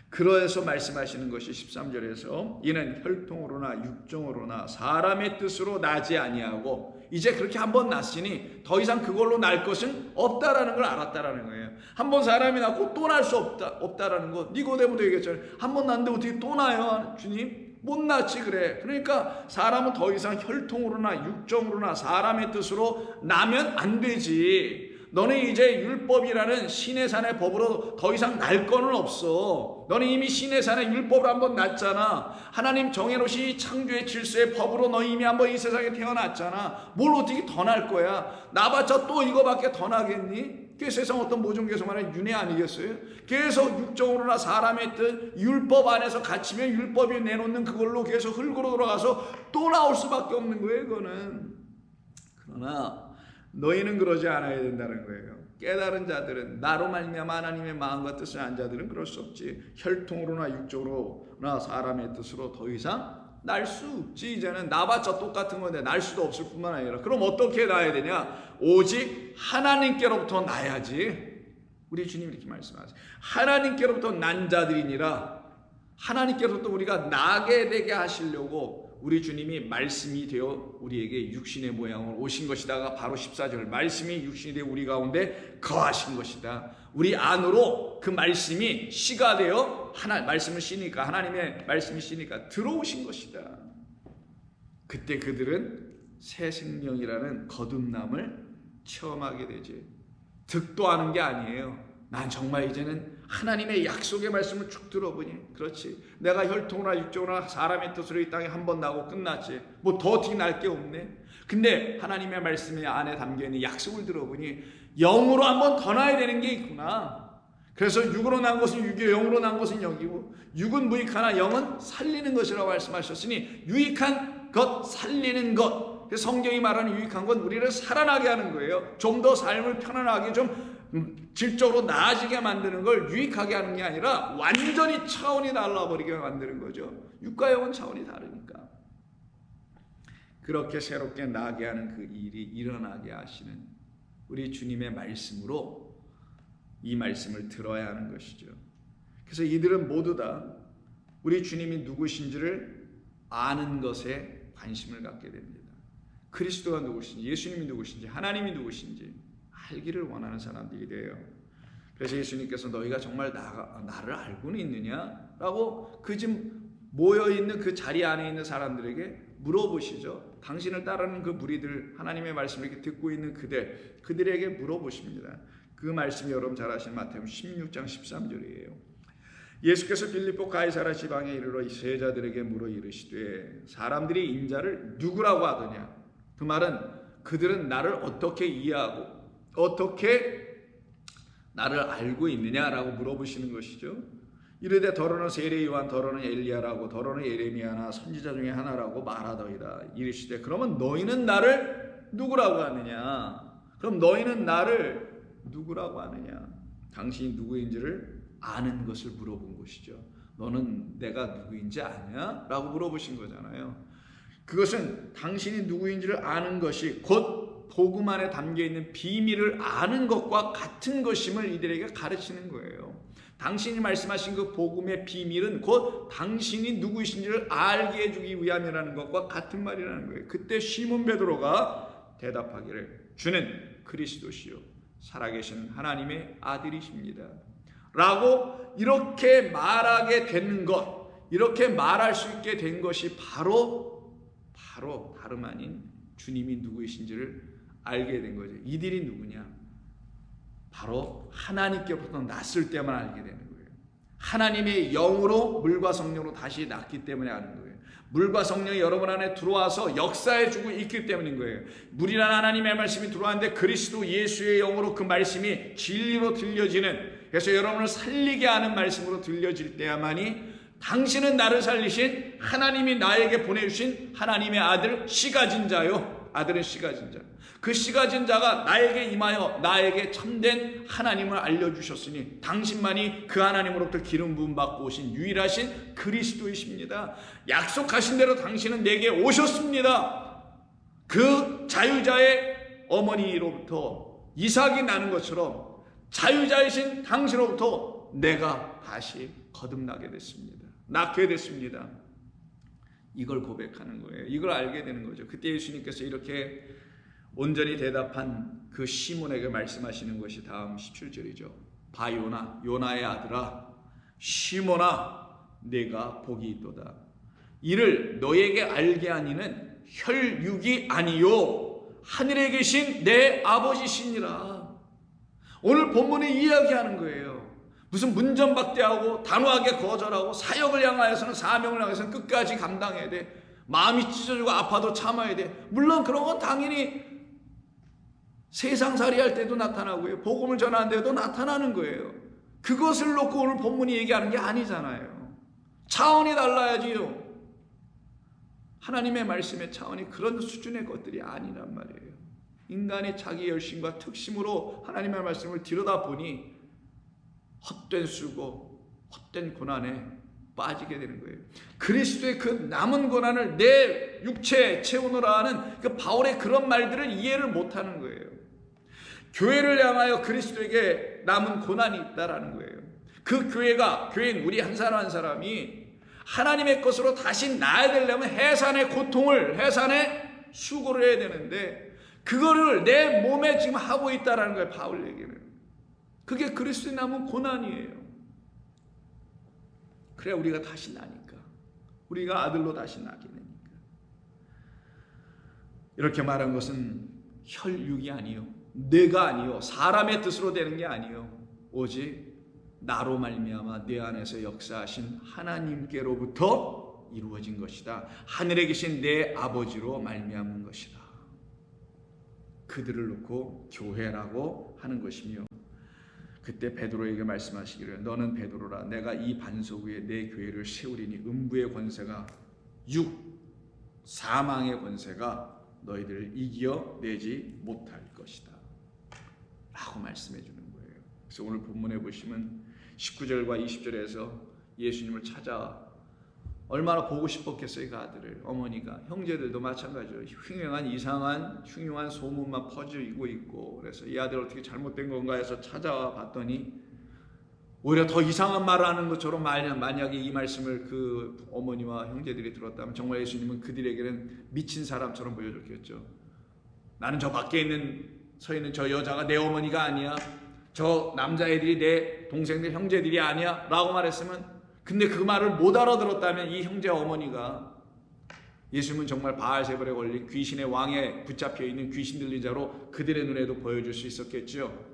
그래서 말씀하시는 것이 13절에서 이는 혈통으로나 육정으로나 사람의 뜻으로 나지 아니하고 이제 그렇게 한번 났으니 더 이상 그걸로 날 것은 없다라는 걸 알았다라는 거예요. 한번 사람이 낳고 또 날 수 없다라는 거. 니고데모도 얘기했잖아요. 한번 났는데 어떻게 또 나요? 주님 못 낳지 그래. 그러니까 사람은 더 이상 혈통으로나 육정으로나 사람의 뜻으로 나면 안 되지. 너는 이제 율법이라는 신의 산의 법으로 더 이상 날 거는 없어. 너는 이미 신의 산의 율법을 한번 났잖아. 하나님 정해놓으신 이 창조의 질서의 법으로 너 이미 한번 이 세상에 태어났잖아. 뭘 어떻게 더 날 거야? 나봤자 또 이거밖에 더 나겠니? 그게 세상 어떤 모종께서 말하는 윤회 아니겠어요? 계속 육정으로나 사람의 뜻 율법 안에서 갇히면 율법이 내놓는 그걸로 계속 흙으로 돌아가서 또 나올 수밖에 없는 거예요. 그거는. 그러나 너희는 그러지 않아야 된다는 거예요. 깨달은 자들은, 나로 말미암아 하나님의 마음과 뜻을 아는 자들은 그럴 수 없지. 혈통으로나 육적으로나 사람의 뜻으로 더 이상 날 수 없지. 이제는 나봤자 똑같은 건데 날 수도 없을 뿐만 아니라, 그럼 어떻게 나야 되냐? 오직 하나님께로부터 나야지. 우리 주님 이렇게 말씀하세요. 하나님께로부터 난 자들이니라. 하나님께로부터 우리가 나게 되게 하시려고 우리 주님이 말씀이 되어 우리에게 육신의 모양으로 오신 것이다가 바로 14절, 말씀이 육신이 되어 우리 가운데 거하신 것이다. 우리 안으로 그 말씀이 씨가 되어 말씀을 씨니까, 하나님의 말씀이 씨니까 들어오신 것이다. 그때 그들은 새 생명이라는 거듭남을 체험하게 되지. 득도하는 게 아니에요. 난 정말 이제는 하나님의 약속의 말씀을 쭉 들어보니, 그렇지, 내가 혈통이나 육적이나 사람의 뜻으로 이 땅에 한 번 나고 끝났지, 뭐 더 어떻게 날 게 없네. 근데 하나님의 말씀이 안에 담겨있는 약속을 들어보니 영으로 한 번 더 나야 되는 게 있구나. 그래서 육으로 난 것은 육이요, 영으로 난 것은 영이고, 육은 무익하나 영은 살리는 것이라고 말씀하셨으니, 유익한 것, 살리는 것, 성경이 말하는 유익한 건 우리를 살아나게 하는 거예요. 좀 더 삶을 편안하게, 좀 질적으로 나아지게 만드는 걸 유익하게 하는 게 아니라 완전히 차원이 달라버리게 만드는 거죠. 육과 영은 차원이 다르니까. 그렇게 새롭게 나게 하는 그 일이 일어나게 하시는 우리 주님의 말씀으로 이 말씀을 들어야 하는 것이죠. 그래서 이들은 모두 다 우리 주님이 누구신지를 아는 것에 관심을 갖게 됩니다. 그리스도가 누구신지, 예수님이 누구신지, 하나님이 누구신지 알기를 원하는 사람들이 돼요. 그래서 예수님께서 너희가 정말 나를 알고는 있느냐라고 그 지금 모여있는 그 자리 안에 있는 사람들에게 물어보시죠. 당신을 따르는 그 무리들, 하나님의 말씀을 이렇게 듣고 있는 그들에게 물어보십니다. 그 말씀이 여러분 잘 아시는 마태복음 16장 13절이에요. 예수께서 빌립보 가이사랴 지방에 이르러 세자들에게 물어 이르시되 사람들이 인자를 누구라고 하더냐. 그 말은 그들은 나를 어떻게 이해하고 어떻게 나를 알고 있느냐라고 물어보시는 것이죠. 이르되 더러는 세례 요한, 더러는 엘리야라고, 더러는 예레미야나 선지자 중에 하나라고 말하더이다. 이르시되 그러면 너희는 나를 누구라고 하느냐? 그럼 너희는 나를 누구라고 하느냐? 당신이 누구인지를 아는 것을 물어본 것이죠. 너는 내가 누구인지 아냐? 라고 물어보신 거잖아요. 그것은 당신이 누구인지를 아는 것이 곧 복음 안에 담겨있는 비밀을 아는 것과 같은 것임을 이들에게 가르치는 거예요. 당신이 말씀하신 그 복음의 비밀은 곧 당신이 누구이신지를 알게 해주기 위함이라는 것과 같은 말이라는 거예요. 그때 시몬 베드로가 대답하기를 주는 그리스도시요 살아계신 하나님의 아들이십니다 라고 이렇게 말하게 되는 것, 이렇게 말할 수 있게 된 것이 바로 다름 아닌 주님이 누구이신지를 알게 된 거죠. 이들이 누구냐? 바로 하나님께로부터 났을 때만 알게 되는 거예요. 하나님의 영으로 물과 성령으로 다시 낳기 때문에 아는 거예요. 물과 성령이 여러분 안에 들어와서 역사해주고 있기 때문인 거예요. 물이란 하나님의 말씀이 들어왔는데 그리스도 예수의 영으로 그 말씀이 진리로 들려지는, 그래서 여러분을 살리게 하는 말씀으로 들려질 때야만이 당신은 나를 살리신 하나님이 나에게 보내주신 하나님의 아들 씨 가진 자요. 아들은 씨 가진 자. 그 씨 가진 자가 나에게 임하여 나에게 참된 하나님을 알려주셨으니 당신만이 그 하나님으로부터 기름 부음 받고 오신 유일하신 그리스도이십니다. 약속하신 대로 당신은 내게 오셨습니다. 그 자유자의 어머니로부터 이삭이 나는 것처럼 자유자이신 당신으로부터 내가 다시 거듭나게 됐습니다. 낳게 됐습니다. 이걸 고백하는 거예요. 이걸 알게 되는 거죠. 그때 예수님께서 이렇게 온전히 대답한 그 시몬에게 말씀하시는 것이 다음 17절이죠. 바 요나의 아들아 시몬아 내가 복이 있도다. 이를 너에게 알게 하니는 혈육이 아니요 하늘에 계신 내 아버지시니라. 오늘 본문이 이야기하는 거예요. 무슨 문전박대하고 단호하게 거절하고 사역을 향하여서는, 사명을 향해서는 끝까지 감당해야 돼. 마음이 찢어지고 아파도 참아야 돼. 물론 그런 건 당연히 세상살이 할 때도 나타나고요. 복음을 전하는 데도 나타나는 거예요. 그것을 놓고 오늘 본문이 얘기하는 게 아니잖아요. 차원이 달라야지요. 하나님의 말씀의 차원이 그런 수준의 것들이 아니란 말이에요. 인간이 자기 열심과 특심으로 하나님의 말씀을 들여다보니 헛된 수고, 헛된 고난에 빠지게 되는 거예요. 그리스도의 그 남은 고난을 내 육체에 채우느라 하는 그 바울의 그런 말들을 이해를 못하는 거예요. 교회를 향하여 그리스도에게 남은 고난이 있다라는 거예요. 그 교회인 우리 한 사람 한 사람이 하나님의 것으로 다시 나아야 되려면 해산의 고통을, 해산의 수고를 해야 되는데 그거를 내 몸에 지금 하고 있다라는 거예요. 바울 얘기는. 그게 그리스도의 남은 고난이에요. 그래야 우리가 다시 나니까. 우리가 아들로 다시 나게 되니까. 이렇게 말한 것은 혈육이 아니요, 내가 아니요, 사람의 뜻으로 되는 게 아니요, 오직 나로 말미암아 내 안에서 역사하신 하나님께로부터 이루어진 것이다. 하늘에 계신 내 아버지로 말미암은 것이다. 그들을 놓고 교회라고 하는 것이며, 그때 베드로에게 말씀하시기를 너는 베드로라, 내가 이 반석 위에 내 교회를 세우리니 음부의 권세가 사망의 권세가 너희들을 이겨내지 못할 것이다 라고 말씀해 주는 거예요. 그래서 오늘 본문에 보시면 19절과 20절에서 예수님을 찾아 얼마나 보고 싶었겠어요. 그 아들을. 어머니가, 형제들도 마찬가지로 흉흉한 소문만 퍼지고 있고, 그래서 이 아들 어떻게 잘못된 건가 해서 찾아와 봤더니 오히려 더 이상한 말을 하는 것처럼, 만약에 이 말씀을 그 어머니와 형제들이 들었다면 정말 예수님은 그들에게는 미친 사람처럼 보여줬겠죠. 나는 저 밖에 서 있는 저 여자가 내 어머니가 아니야, 저 남자애들이 내 동생들 형제들이 아니야 라고 말했으면, 근데 그 말을 못 알아들었다면 이 형제 어머니가 예수님은 정말 바알세불에 걸린 귀신의 왕에 붙잡혀 있는 귀신 들린 자로 그들의 눈에도 보여줄 수 있었겠죠.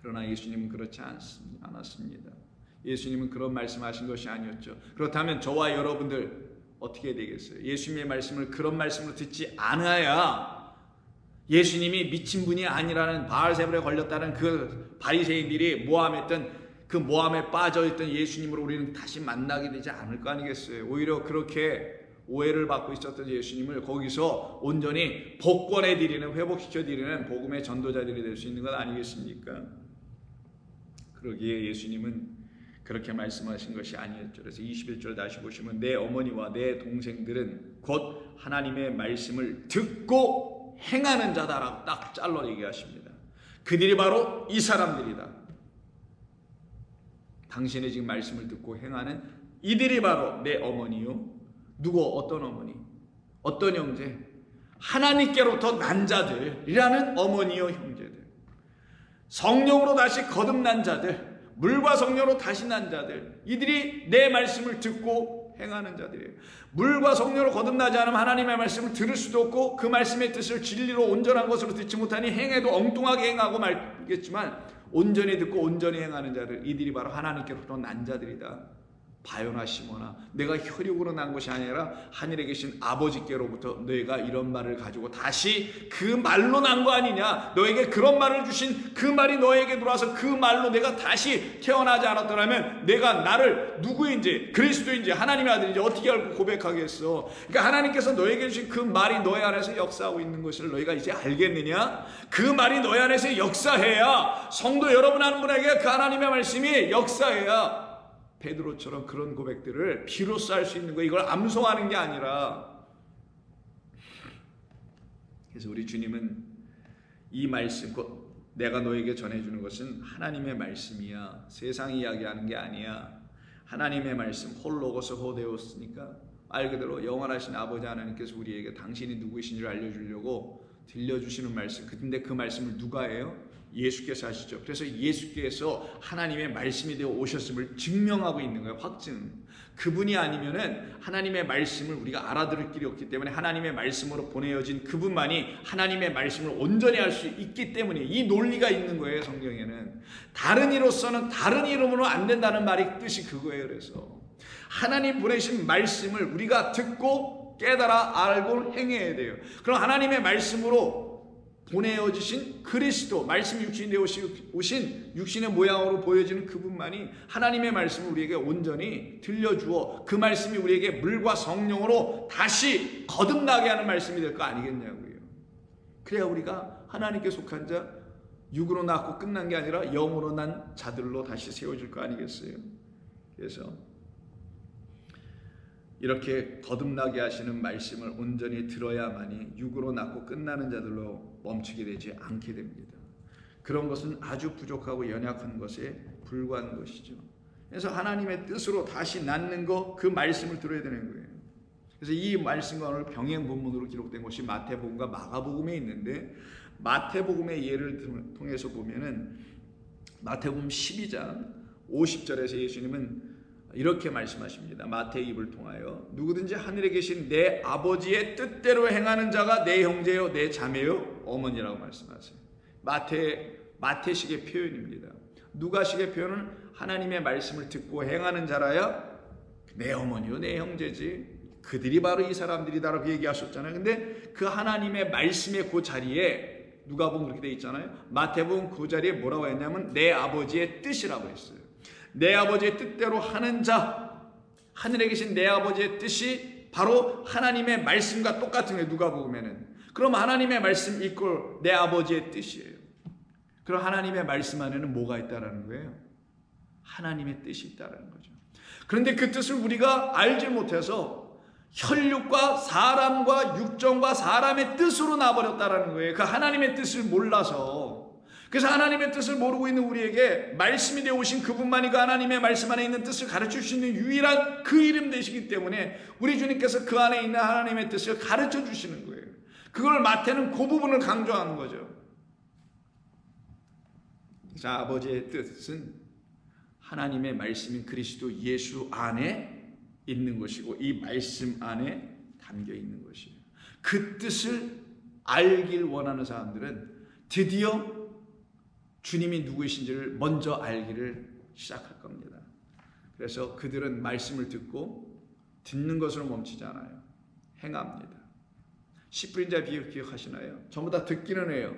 그러나 예수님은 그렇지 않았습니다. 예수님은 그런 말씀하신 것이 아니었죠. 그렇다면 저와 여러분들 어떻게 되겠어요? 예수님의 말씀을 그런 말씀으로 듣지 않아야 예수님이 미친 분이 아니라는, 바알세불에 걸렸다는 그 바리새인들이 모함했던, 그 모함에 빠져있던 예수님으로 우리는 다시 만나게 되지 않을 거 아니겠어요. 오히려 그렇게 오해를 받고 있었던 예수님을 거기서 온전히 복권해드리는, 회복시켜드리는 복음의 전도자들이 될 수 있는 것 아니겠습니까? 그러기에 예수님은 그렇게 말씀하신 것이 아니었죠. 그래서 21절 다시 보시면 내 어머니와 내 동생들은 곧 하나님의 말씀을 듣고 행하는 자다라고 딱 잘라 얘기하십니다. 그들이 바로 이 사람들이다. 당신의 지금 말씀을 듣고 행하는 이들이 바로 내 어머니요. 누구? 어떤 어머니? 어떤 형제? 하나님께로부터 난 자들이라는 어머니요, 형제들. 성령으로 다시 거듭난 자들, 물과 성령으로 다시 난 자들, 이들이 내 말씀을 듣고 행하는 자들이에요. 물과 성령으로 거듭나지 않으면 하나님의 말씀을 들을 수도 없고 그 말씀의 뜻을 진리로 온전한 것으로 듣지 못하니 행해도 엉뚱하게 행하고 말겠지만 온전히 듣고 온전히 행하는 자들, 이들이 바로 하나님께로부터 난 자들이다. 바요나 시모나, 내가 혈육으로 난 것이 아니라 하늘에 계신 아버지께로부터 너희가 이런 말을 가지고 다시 그 말로 난 거 아니냐. 너에게 그런 말을 주신 그 말이 너에게 들어와서 그 말로 내가 다시 태어나지 않았더라면 내가 나를 누구인지, 그리스도인지 하나님의 아들인지 어떻게 알고 고백하겠어. 그러니까 하나님께서 너에게 주신 그 말이 너희 안에서 역사하고 있는 것을 너희가 이제 알겠느냐. 그 말이 너희 안에서 역사해야, 성도 여러분 한 분에게 그 하나님의 말씀이 역사해야 베드로처럼 그런 고백들을 비로소 할 수 있는 거예요. 이걸 암송하는 게 아니라. 그래서 우리 주님은 이 말씀, 내가 너에게 전해주는 것은 하나님의 말씀이야. 세상이 이야기하는 게 아니야. 하나님의 말씀, 홀로고스 호데오스니까 말 그대로 영원하신 아버지 하나님께서 우리에게 당신이 누구이신지를 알려주려고 들려주시는 말씀. 근데 그 말씀을 누가 해요? 예수께서 하시죠. 그래서 예수께서 하나님의 말씀이 되어 오셨음을 증명하고 있는 거예요. 확증. 그분이 아니면은 하나님의 말씀을 우리가 알아들을 길이 없기 때문에 하나님의 말씀으로 보내어진 그분만이 하나님의 말씀을 온전히 할 수 있기 때문에 이 논리가 있는 거예요. 성경에는. 다른 이로서는 다른 이름으로 안 된다는 말이 뜻이 그거예요. 그래서 하나님 보내신 말씀을 우리가 듣고 깨달아 알고 행해야 돼요. 그럼 하나님의 말씀으로 보내어지신 그리스도, 말씀이 육신이 되어 오신 육신의 모양으로 보여지는 그분만이 하나님의 말씀을 우리에게 온전히 들려주어 그 말씀이 우리에게 물과 성령으로 다시 거듭나게 하는 말씀이 될 거 아니겠냐고요. 그래야 우리가 하나님께 속한 자, 육으로 낳고 끝난 게 아니라 영으로 난 자들로 다시 세워질 거 아니겠어요? 그래서 이렇게 거듭나게 하시는 말씀을 온전히 들어야만이 육으로 낳고 끝나는 자들로 멈추게 되지 않게 됩니다. 그런 것은 아주 부족하고 연약한 것에 불과한 것이죠. 그래서 하나님의 뜻으로 다시 낳는 거, 그 말씀을 들어야 되는 거예요. 그래서 이 말씀과 오늘 병행 본문으로 기록된 것이 마태복음과 마가복음에 있는데, 마태복음의 예를 통해서 보면은 마태복음 12장 50절에서 예수님은 이렇게 말씀하십니다. 마태의 입을 통하여 누구든지 하늘에 계신 내 아버지의 뜻대로 행하는 자가 내 형제요, 내 자매요, 어머니라고 말씀하세요. 마태식의 표현입니다. 누가식의 표현은 하나님의 말씀을 듣고 행하는 자라야 내 어머니요, 내 형제지. 그들이 바로 이 사람들이다라고 얘기하셨잖아요. 근데 그 하나님의 말씀의 그 자리에 누가복음 그렇게 돼 있잖아요. 마태복음 그 자리에 뭐라고 했냐면 내 아버지의 뜻이라고 했어요. 내 아버지의 뜻대로 하는 자, 하늘에 계신 내 아버지의 뜻이 바로 하나님의 말씀과 똑같은 거예요. 누가복음에는. 그럼 하나님의 말씀 이꼴 내 아버지의 뜻이에요. 그럼 하나님의 말씀 안에는 뭐가 있다라는 거예요? 하나님의 뜻이 있다라는 거죠. 그런데 그 뜻을 우리가 알지 못해서 혈육과 사람과 육정과 사람의 뜻으로 나버렸다라는 거예요. 그 하나님의 뜻을 몰라서. 그래서 하나님의 뜻을 모르고 있는 우리에게 말씀이 되어 오신 그분만이 그 하나님의 말씀 안에 있는 뜻을 가르쳐 주시는 유일한 그 이름 되시기 때문에 우리 주님께서 그 안에 있는 하나님의 뜻을 가르쳐 주시는 거예요. 그걸 마태는 그 부분을 강조하는 거죠. 자, 아버지의 뜻은 하나님의 말씀인 그리스도 예수 안에 있는 것이고 이 말씀 안에 담겨 있는 것이에요. 그 뜻을 알길 원하는 사람들은 드디어 주님이 누구이신지를 먼저 알기를 시작할 겁니다. 그래서 그들은 말씀을 듣고 듣는 것으로 멈추지 않아요. 행합니다. 씨 뿌린 자 비유 기억하시나요? 전부 다 듣기는 해요.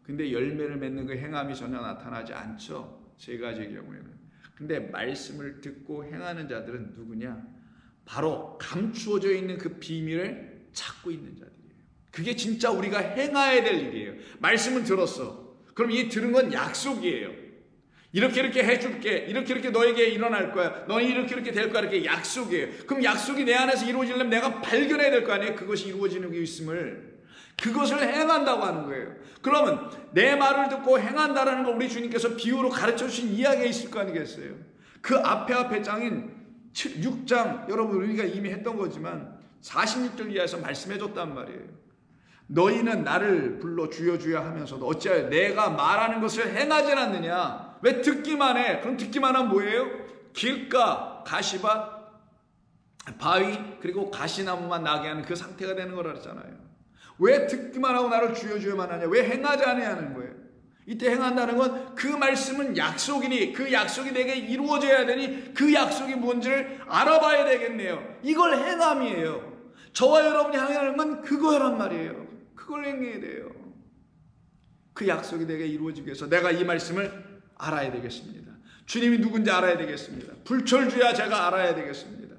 근데 열매를 맺는 그 행함이 전혀 나타나지 않죠. 세 가지의 경우에는. 근데 말씀을 듣고 행하는 자들은 누구냐? 바로 감추어져 있는 그 비밀을 찾고 있는 자들이에요. 그게 진짜 우리가 행해야 될 일이에요. 말씀을 들었어. 그럼 이 들은 건 약속이에요. 이렇게 해줄게. 이렇게 너에게 일어날 거야. 너는 이렇게 될 거야. 이렇게 약속이에요. 그럼 약속이 내 안에서 이루어지려면 내가 발견해야 될 거 아니에요. 그것이 이루어지는 게 있음을. 그것을 행한다고 하는 거예요. 그러면 내 말을 듣고 행한다라는 걸 우리 주님께서 비유로 가르쳐 주신 이야기가 있을 거 아니겠어요. 그 앞에 장인 6장 여러분 우리가 이미 했던 거지만 46절 이하에서 말씀해 줬단 말이에요. 너희는 나를 불러 주여 주여 하면서도 어찌하여 내가 말하는 것을 행하지 않느냐? 왜 듣기만 해? 그럼 듣기만 하면 뭐예요? 길가, 가시밭, 바위 그리고 가시나무만 나게 하는 그 상태가 되는 거라 그랬잖아요. 왜 듣기만 하고 나를 주여 주여만 하냐? 왜 행하지 않느냐는 거예요. 이때 행한다는 건 그 말씀은 약속이니 그 약속이 내게 이루어져야 되니 그 약속이 뭔지를 알아봐야 되겠네요. 이걸 행함이에요. 저와 여러분이 하는 건 그거란 말이에요. 그걸 행해야 돼요. 그 약속이 내게 이루어지기 위해서 내가 이 말씀을 알아야 되겠습니다. 주님이 누군지 알아야 되겠습니다. 불철주야 제가 알아야 되겠습니다.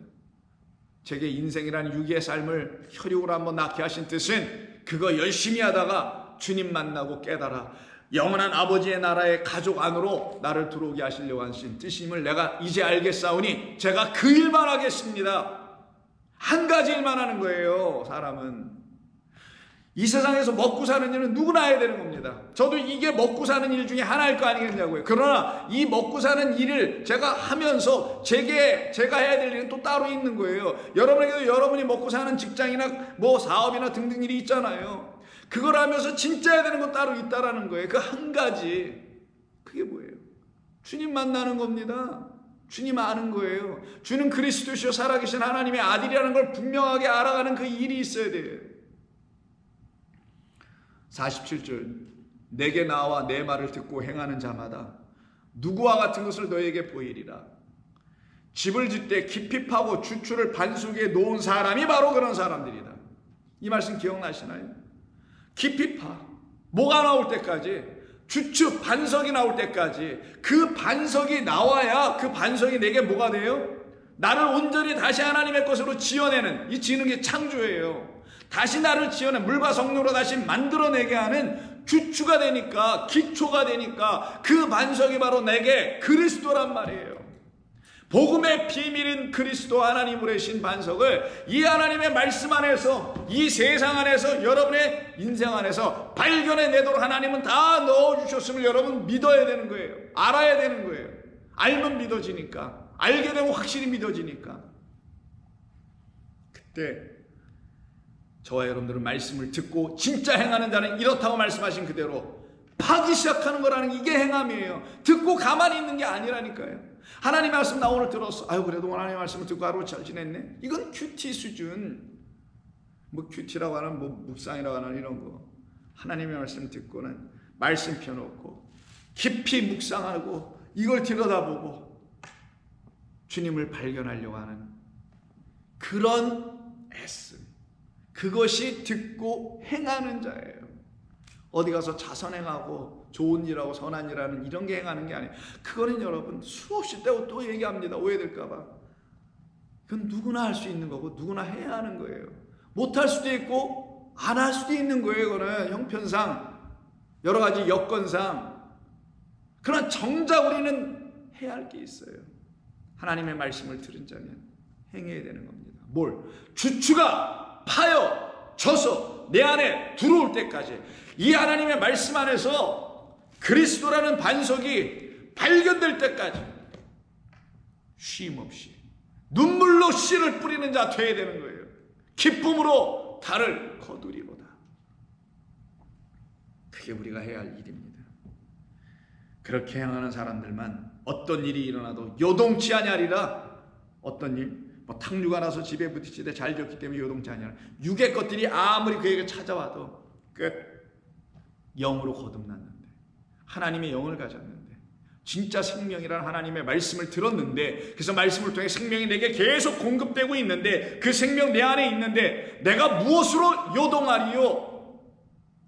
제게 인생이라는 유기의 삶을 혈육으로 한번 낳게 하신 뜻은 그거 열심히 하다가 주님 만나고 깨달아 영원한 아버지의 나라의 가족 안으로 나를 들어오게 하시려고 하신 뜻임을 내가 이제 알겠사오니 제가 그 일만 하겠습니다. 한 가지 일만 하는 거예요. 사람은 이 세상에서 먹고 사는 일은 누구나 해야 되는 겁니다. 저도 이게 먹고 사는 일 중에 하나일 거 아니겠냐고요. 그러나 이 먹고 사는 일을 제가 하면서 제가 해야 될 일은 또 따로 있는 거예요. 여러분에게도 여러분이 먹고 사는 직장이나 뭐 사업이나 등등 일이 있잖아요. 그걸 하면서 진짜 해야 되는 건 따로 있다라는 거예요. 그 한 가지. 그게 뭐예요? 주님 만나는 겁니다. 주님 아는 거예요. 주는 그리스도시요 살아계신 하나님의 아들이라는 걸 분명하게 알아가는 그 일이 있어야 돼요. 47절 내게 나와 내 말을 듣고 행하는 자마다 누구와 같은 것을 너에게 보이리라. 집을 짓되 깊이 파고 주추를 반석에 놓은 사람이 바로 그런 사람들이다. 이 말씀 기억나시나요? 깊이 파. 뭐가 나올 때까지 주추 반석이 나올 때까지 그 반석이 나와야 그 반석이 내게 뭐가 돼요? 나를 온전히 다시 하나님의 것으로 지어내는 이 지는 게 창조예요. 다시 나를 지어내 물과 성령으로 다시 만들어내게 하는 주추가 되니까, 기초가 되니까 그 반석이 바로 내게 그리스도란 말이에요. 복음의 비밀인 그리스도, 하나님으로 신 반석을 이 하나님의 말씀 안에서, 이 세상 안에서, 여러분의 인생 안에서 발견해내도록 하나님은 다 넣어주셨음을 여러분 믿어야 되는 거예요. 알아야 되는 거예요. 알면 믿어지니까, 알게 되면 확실히 믿어지니까. 그때 저와 여러분들은 말씀을 듣고 진짜 행하는 자는 이렇다고 말씀하신 그대로 파기 시작하는 거라는, 이게 행함이에요. 듣고 가만히 있는 게 아니라니까요. 하나님 말씀 나 오늘 들었어. 아유, 그래도 하나님 말씀을 듣고 하루 잘 지냈네. 이건 큐티 수준. 뭐 큐티라고 하는, 뭐 묵상이라고 하는 이런 거. 하나님의 말씀 듣고는 말씀 펴놓고 깊이 묵상하고 이걸 들여다보고 주님을 발견하려고 하는 그런 애씀. 그것이 듣고 행하는 자예요. 어디 가서 자선행하고 좋은 일하고 선한 일하는 이런 게 행하는 게 아니에요. 그거는 여러분 수없이 또 얘기합니다. 오해될까 봐. 그건 누구나 할 수 있는 거고 누구나 해야 하는 거예요. 못할 수도 있고 안 할 수도 있는 거예요. 그거는 형편상, 여러 가지 여건상. 그러나 정작 우리는 해야 할 게 있어요. 하나님의 말씀을 들은 자는 행해야 되는 겁니다. 뭘? 주추가 파여져서 내 안에 들어올 때까지, 이 하나님의 말씀 안에서 그리스도라는 반석이 발견될 때까지 쉼 없이 눈물로 씨를 뿌리는 자 되어야 되는 거예요. 기쁨으로 달을 거두리로다. 그게 우리가 해야 할 일입니다. 그렇게 행하는 사람들만 어떤 일이 일어나도 요동치 아니하리라. 어떤 일? 뭐 탕류가 나서 집에 부딪히되 잘 졌기 때문에 요동치 아니하리라. 육의 것들이 아무리 그에게 찾아와도 끝. 영으로 거듭났는데, 하나님의 영을 가졌는데, 진짜 생명이라는 하나님의 말씀을 들었는데, 그래서 말씀을 통해 생명이 내게 계속 공급되고 있는데, 그 생명 내 안에 있는데 내가 무엇으로 요동하리요?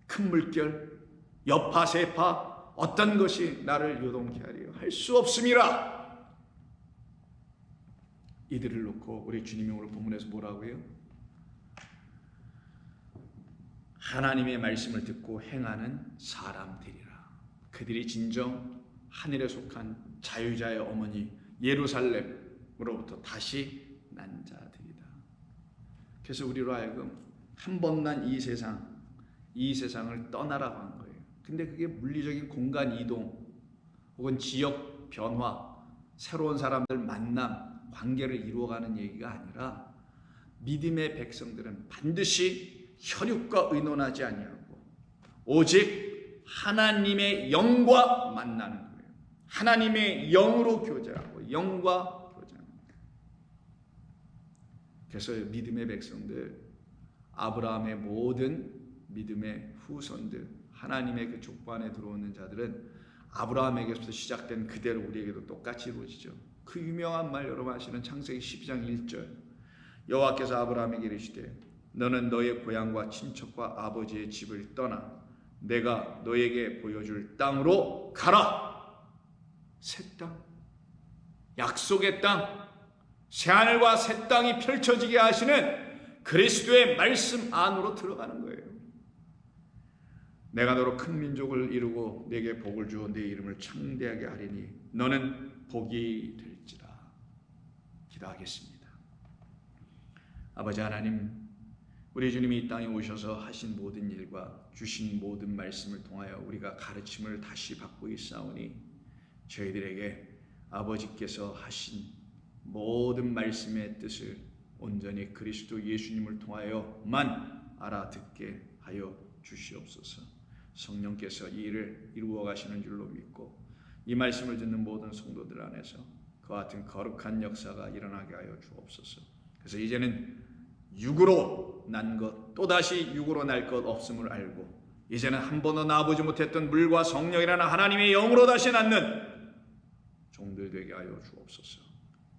큰 물결, 여파, 세파, 어떤 것이 나를 요동케 하리요? 할 수 없음이라. 이들을 놓고 우리 주님이 오늘 본문에서 뭐라고요? 하나님의 말씀을 듣고 행하는 사람들이라. 그들이 진정 하늘에 속한 자유자의 어머니 예루살렘으로부터 다시 난 자들이다. 그래서 우리로 하여금 한 번 난 이 세상을 떠나라고 한 거예요. 근데 그게 물리적인 공간 이동 혹은 지역 변화, 새로운 사람들 만남, 관계를 이루어가는 얘기가 아니라, 믿음의 백성들은 반드시 혈육과 의논하지 아니하고 오직 하나님의 영과 만나는 거예요. 하나님의 영으로 교제하고 영과 교제하는 거예요. 그래서 믿음의 백성들, 아브라함의 모든 믿음의 후손들, 하나님의 그 족보 안에 들어오는 자들은 아브라함에게서 시작된 그대로 우리에게도 똑같이 이루어지죠. 그 유명한 말 여러분 아시는 창세기 12장 1절. 여호와께서 아브라함에게 이르시되 너는 너의 고향과 친척과 아버지의 집을 떠나 내가 너에게 보여줄 땅으로 가라. 새 땅, 약속의 땅, 새하늘과 새 땅이 펼쳐지게 하시는 그리스도의 말씀 안으로 들어가는 거예요. 내가 너로 큰 민족을 이루고 내게 복을 주어 내 이름을 창대하게 하리니 너는 복이 될지라. 기도하겠습니다. 아버지 하나님, 우리 주님이 이 땅에 오셔서 하신 모든 일과 주신 모든 말씀을 통하여 우리가 가르침을 다시 받고 있사오니 저희들에게 아버지께서 하신 모든 말씀의 뜻을 온전히 그리스도 예수님을 통하여만 알아듣게 하여 주시옵소서. 성령께서 이 일을 이루어 가시는 줄로 믿고 이 말씀을 듣는 모든 성도들 안에서 그와 같은 거룩한 역사가 일어나게 하여 주옵소서. 그래서 이제는 육으로 난 것, 또다시 육으로 날 것 없음을 알고 이제는 한 번도 나아보지 못했던 물과 성령이라는 하나님의 영으로 다시 낳는 종들 되게 하여 주옵소서.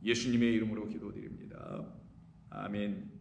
예수님의 이름으로 기도드립니다. 아멘.